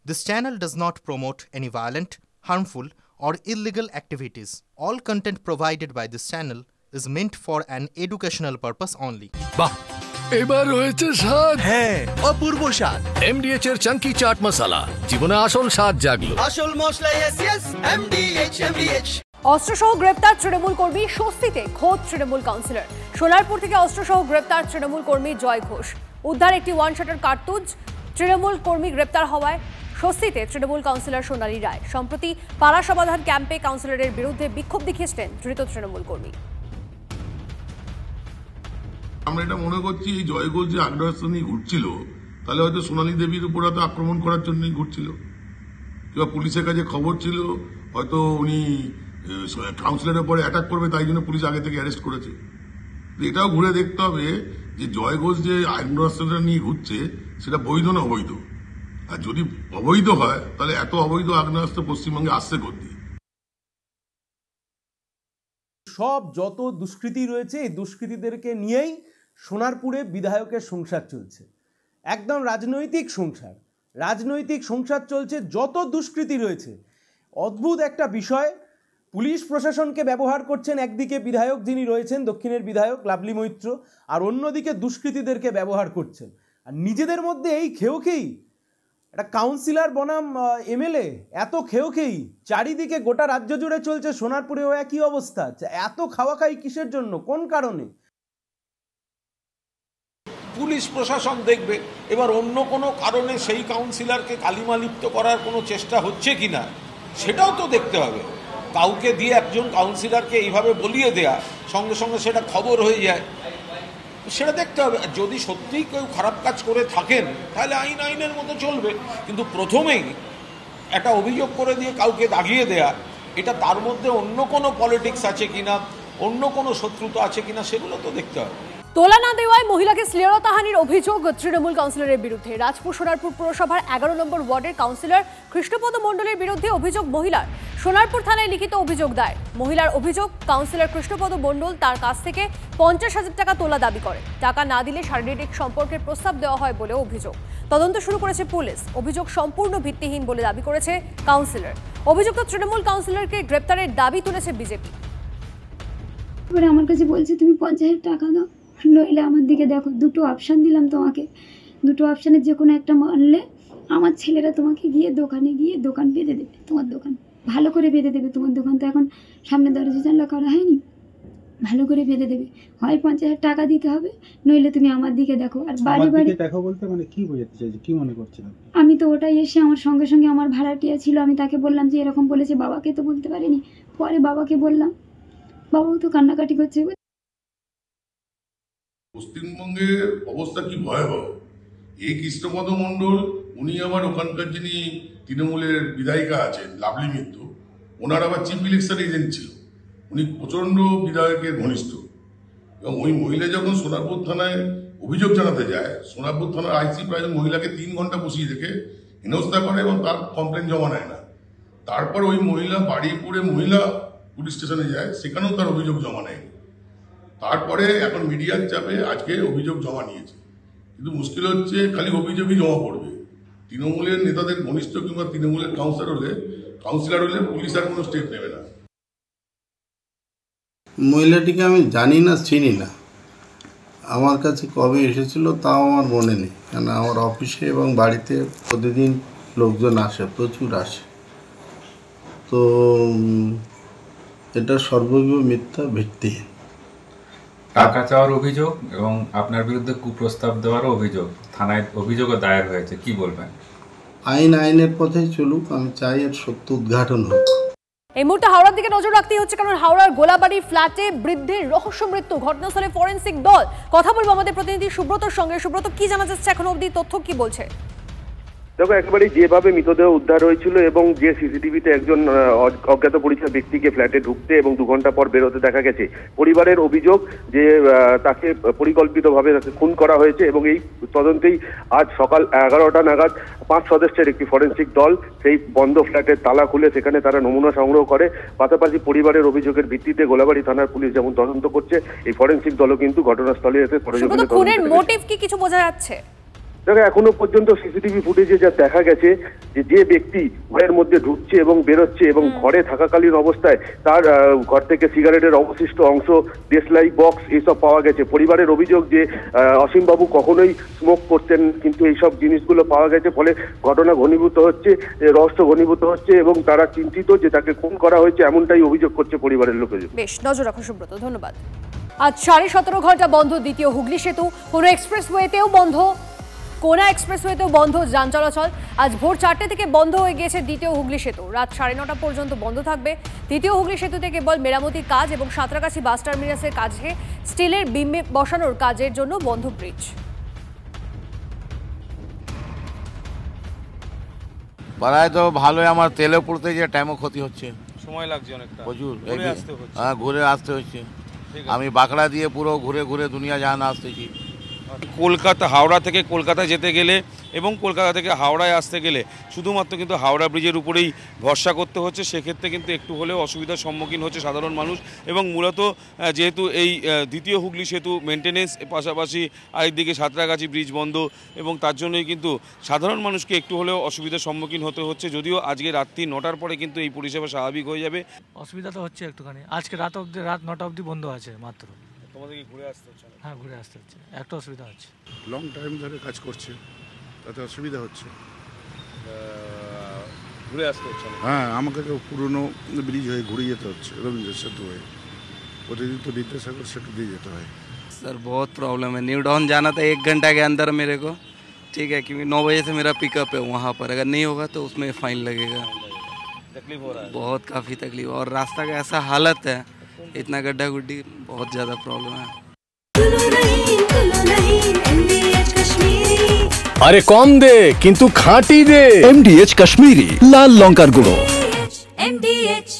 This channel does not promote any violent, harmful, or illegal activities. All content provided by this channel is meant for an educational purpose only. বাহ, এবার হয়েছে স্বাদ। হ্যাঁ, অপূর্ব স্বাদ। MDH এর চাঙ্কি চাট মশলা, জীবনে আসল স্বাদ জাগলো। আসল মশলা yes MDH। অস্ত্রসহ গ্রেপ্তার তৃণমূল কর্মী, স্বস্তিতে খোদ তৃণমূল কাউন্সিলর। সোনারপুর থেকে অস্ত্রসহ গ্রেপ্তার তৃণমূল কর্মী জয় ঘোষ। উদ্ধার একটি ওয়ান শটার কার্তুজ। তৃণমূল কর্মী গ্রেপ্তার হওয়ায় স্বস্তিতে তৃণমূল কাউন্সিলর সোনালী রায়। সম্প্রতি পাড়া সমাধান ক্যাম্পে কাউন্সিলরের বিরুদ্ধে বিক্ষোভ দেখিয়েছিলেন ধৃত তৃণমূল কর্মী। আমরা এটা মনে করছি এই জয় ঘোষ যে আগ্রাসন নিয়ে ঘুরছিল, তাহলে হয়তো সোনালী দেবীর উপর হয়তো আক্রমণ করার জন্যই ঘুরছিল, কিংবা পুলিশের কাছে খবর ছিল হয়তো উনি কাউন্সিলরের পরে অ্যাটাক করবে, তাই জন্য পুলিশ আগে থেকে অ্যারেস্ট করেছে। এটাও ঘুরে দেখতে হবে যে জয় ঘোষ যে আগ্রাসনটা নিয়ে ঘুরছে সেটা বৈধ না অবৈধ। আর যদি অবৈধ হয় তাহলে এত অবৈধ আগ্নেয়াস্ত্র পশ্চিমবঙ্গে আসছে করতে। সব যত দুষ্কৃতী রয়েছে এই দুষ্কৃতীদেরকে নিয়েই সোনারপুরে বিধায়কের সংসার চলছে। একদম রাজনৈতিক সংসার চলছে। যত দুষ্কৃতী রয়েছে, অদ্ভুত একটা বিষয়, পুলিশ প্রশাসনকে ব্যবহার করছেন একদিকে বিধায়ক যিনি রয়েছেন, দক্ষিণের বিধায়ক লাভলি মৈত্র, আর অন্যদিকে দুষ্কৃতীদেরকে ব্যবহার করছেন। আর নিজেদের মধ্যে এই খেয়েই একটা কাউন্সিলর বনাম MLA এত খেয়েই চারিদিকে গোটা রাজ্য জুড়ে চলছে। সোনারপুরেও একই অবস্থা। এত খাওয়া খাই কিসের জন্য, কোন কারণে? পুলিশ প্রশাসন দেখবে। এবার অন্য কোনো কারণে সেই কাউন্সিলরকে কালিমালিপ্ত করার কোনো চেষ্টা হচ্ছে কিনা সেটাও তো দেখতে হবে। কাউকে দিয়ে একজন কাউন্সিলরকে এইভাবে বলিয়ে দেয়া, সঙ্গে সঙ্গে সেটা খবর হয়ে যায়, সেটা দেখতে হবে। যদি সত্যিই কেউ খারাপ কাজ করে থাকেন তাহলে আইনের মতো চলবে, কিন্তু প্রথমেই একটা অভিযোগ করে দিয়ে কাউকে দাগিয়ে দেয়া, এটা তার মধ্যে অন্য কোনো পলিটিক্স আছে কিনা, অন্য কোনো শত্রুতা আছে কিনা, সেগুলো তো দেখতে হবে। তোলা না দেওয়ায় মহিলাকে শ্লীলতাহানির অভিযোগ তৃণমূল কাউন্সিলরের বিরুদ্ধে। রাজপুর সোনারপুর পুরসভার 11 নম্বর ওয়ার্ডের কাউন্সিলর কৃষ্ণপদ মণ্ডলের বিরুদ্ধে অভিযোগ মহিলার। সোনারপুর থানায় লিখিত অভিযোগ দায়ের। মহিলার অভিযোগ, কাউন্সিলর কৃষ্ণপদ মণ্ডল তার কাছ থেকে 50,000 টাকা তোলা দাবি করে। টাকা না দিলে শারীরিক সম্পর্কের প্রস্তাব দেওয়া হয় বলে অভিযোগ। তদন্ত শুরু করেছে পুলিশ। অভিযোগ সম্পূর্ণ ভিত্তিহীন বলে দাবি করেছে কাউন্সিলর। অভিযুক্ত তৃণমূল কাউন্সিলরকে গ্রেপ্তারের দাবি তুলেছে বিজেপি। আমার কাছে বলছে তুমি 50,000 টাকা দাও, নইলে আমার দিকে দেখো। দুটো অপশান দিলাম তোমাকে, দুটো অপশানের যে কোনো একটা মানলে আমার ছেলেরা তোমাকে গিয়ে দোকানে গিয়ে দোকান বেঁধে দেবে। তোমার দোকান ভালো করে বেঁধে দেবে। তোমার দোকান তো এখন সামনে দরজা জানলা করা হয়নি, ভালো করে বেঁধে দেবে। হয় 50,000 টাকা দিতে হবে, নইলে তুমি আমার দিকে দেখো। আর বাড়ি দেখো বলতে মানে কি বোঝাতে চাইছে, কি মনে করছিলাম? আমি তো ওটাই এসে আমার সঙ্গে সঙ্গে আমার ভাড়াটিয়া ছিল, আমি তাকে বললাম যে এরকম বলেছে। বাবাকে তো বলতে পারিনি, পরে বাবাকে বললাম, বাবাও তো কান্নাকাটি করছে। পশ্চিমবঙ্গের অবস্থা কি ভয়াবহ। এই কৃষ্ণপদ মণ্ডল, উনি আবার ওখানকার যিনি তৃণমূলের বিধায়িকা আছেন লাভলি মিত্র, ওনার আবার চিফ ইলেকশন এজেন্ট ছিল। উনি প্রচণ্ড বিধায়কের ঘনিষ্ঠ। এবং ওই মহিলা যখন সোনারপুর থানায় অভিযোগ জানাতে যায়, সোনারপুর থানার আইসি প্রায় মহিলাকে 3 ঘন্টা বসিয়ে রেখে হেনস্থা করে এবং তার কমপ্লেন জমা নেয় না। তারপর ওই মহিলা বাড়িপুরে মহিলা পুলিশ স্টেশনে যায়, সেখানেও তার অভিযোগ জমা নেয়নি। তারপরে এখন মিডিয়ার চাপে আজকে অভিযোগ জমা নিয়েছে। কিন্তু মুশকিল হচ্ছে খালি অভিযোগই জমা পড়বে। তৃণমূলের নেতাদের ঘনিষ্ঠ কিংবা তৃণমূলের কাউন্সিলর হলে পুলিশ আর কোনো স্টেপ নেবে না। মহিলাটিকে আমি জানি না, চিনি না। আমার কাছে কবে এসেছিল তাও আমার মনে নেই, কারণ আমার অফিসে এবং বাড়িতে প্রতিদিন লোকজন আসে, প্রচুর আসে। তো এটা সর্বৈব মিথ্যা, ভিত্তিহীন। টাকা চাওয়ার অভিযোগ এবং আপনার বিরুদ্ধে কুপ্রস্তাব দেওয়ারও অভিযোগ, থানায় অভিযোগও দায়ের হয়েছে, কি বলবেন? আইনের পথেই চলুক, আমি চাই এর সত্য উদ্ঘাটন হোক। এই মুহূর্তে হাওড়ার দিকে নজর রাখতেই হচ্ছে, কারণ হাওড়ার গোলাবাড়ি ফ্ল্যাটে বৃদ্ধের রহস্য মৃত্যু। ঘটনাস্থলে ফরেন্সিক দল। কথা বলবো আমাদের প্রতিনিধি সুব্রতর সঙ্গে। সুব্রত, কি জানা যাচ্ছে এখন অবধি, তথ্য কি বলছে? দেখো, একেবারে যেভাবে মৃতদেহ উদ্ধার হয়েছিল এবং যে সিসিটিভিতে একজন অজ্ঞাত পরিচয় ব্যক্তিকে ফ্ল্যাটে ঢুকতে এবং 2 ঘন্টা পর বেরোতে দেখা গেছে, পরিবারের অভিযোগ যে তাকে পরিকল্পিতভাবে খুন করা হয়েছে। এবং এই তদন্তেই আজ সকাল 11টা নাগাদ 5 সদস্যের একটি ফরেন্সিক দল সেই বন্ধ ফ্ল্যাটের তালা খুলে সেখানে তারা নমুনা সংগ্রহ করে। পাশাপাশি পরিবারের অভিযোগের ভিত্তিতে গোলাবাড়ি থানার পুলিশ যেমন তদন্ত করছে, এই ফরেন্সিক দলও কিন্তু ঘটনাস্থলে এসে খুনের মোটিভ কি কিছু বোঝা যাচ্ছে? দেখো এখনো পর্যন্ত সিসিটিভি ফুটেজে যা দেখা গেছে যে ব্যক্তি ঘরের মধ্যে ঢুকছে এবং বেরোচ্ছে এবং ঘরে থাকাকালীন অবস্থায় তার ঘর থেকে সিগারেটের অবশিষ্ট অংশ, দেশলাই বক্স এসব পাওয়া গেছে। পরিবারের অভিযোগ যে অসীমবাবু কখনোই স্মোক করতেন, কিন্তু এইসব জিনিসগুলো পাওয়া গেছে, ফলে ঘটনা ঘনীভূত হচ্ছে, রহস্য ঘনীভূত হচ্ছে এবং তারা চিন্তিত যে তাকে খুন করা হয়েছে, এমনটাই অভিযোগ করছে পরিবারের লোকেজন। বেশ, নজর রাখো সুব্রত, ধন্যবাদ। আজ 17.5 ঘন্টা বন্ধ দ্বিতীয় হুগলি সেতু, কোনো এক্সপ্রেসওয়েতেও বন্ধ, কোনা এক্সপ্রেসওয়েতেও বন্ধ যান চলাচল। আজ ভোর 4টে থেকে বন্ধ হয়ে গিয়েছে দ্বিতীয় হুগলি সেতু, রাত 9:30 পর্যন্ত বন্ধ থাকবে। দ্বিতীয় হুগলি সেতুতে কেবল মেরামতির কাজ এবং সাঁতরাগাছি বাস টার্মিনাসের কাছে স্টিলের বিম বসানোর কাজের জন্য বন্ধ ব্রিজ। পাড়ায় তো ভালোই, আমার তেলে পড়তে যে টাইমও ক্ষতি হচ্ছে, সময় লাগছে অনেকটা, প্রচুর। হ্যাঁ, ঘুরে আসতে হচ্ছে। আমি বাঁকড়া দিয়ে পুরো ঘুরে ঘুরে দুনিয়া জাহান আসতেছি। কলকাতা, হাওড়া থেকে কলকাতা যেতে গেলে এবং কলকাতা থেকে হাওড়ায় আসতে গেলে শুধুমাত্র কিন্তু হাওড়া ব্রিজের উপরেই ভরসা করতে হচ্ছে। সেক্ষেত্রে কিন্তু একটু হলেও অসুবিধার সম্মুখীন হচ্ছে সাধারণ মানুষ। এবং মূলত যেহেতু এই দ্বিতীয় হুগলি সেতু মেনটেনেন্স, পাশাপাশি আরেকদিকে সাঁতরাগাছি ব্রিজ বন্ধ, এবং তার জন্যই কিন্তু সাধারণ মানুষকে একটু হলেও অসুবিধার সম্মুখীন হতে হচ্ছে। যদিও আজকে রাত্রি 9টার পরে কিন্তু এই পরিষেবা স্বাভাবিক হয়ে যাবে। অসুবিধা তো হচ্ছে একটুখানি, আজকে রাত 9টা অবধি বন্ধ আছে মাত্র। তোমাদেরকে ঘুরে আসতে হচ্ছে? হ্যাঁ, ঘুরে আসতে হচ্ছে, একটা অসুবিধা হচ্ছে। লং টাইম ধরে কাজ করছে, তাতে অসুবিধা হচ্ছে, ঘুরে আসতে হচ্ছে। হ্যাঁ, আমাকে তো পুরনো ব্রিজ হয়ে ঘুরে যেতে হচ্ছে, রবীন্দ্র সেতু হয়ে। प्रतिदिन तो विद्यासागर सेटू दे जाता है। सर बहुत प्रॉब्लम है, न्यू टाउन जाना था 1 घंटा के अंदर मेरे को, ठीक है, क्योंकि 9 बजे से मेरा पिकअप है वहाँ पर, अगर नहीं होगा तो उसमें फ़ाइन लगेगा। तकलीफ हो रहा है बहुत, काफ़ी तकलीफ, और रास्ता का ऐसा हालत है, इतना गड्ढा गुड्डी, बहुत ज़्यादा प्रॉब्लम है। अरे कम दे किंतु खाटी दे, MDH कश्मीरी लाल लंकार गुड़ो। MDH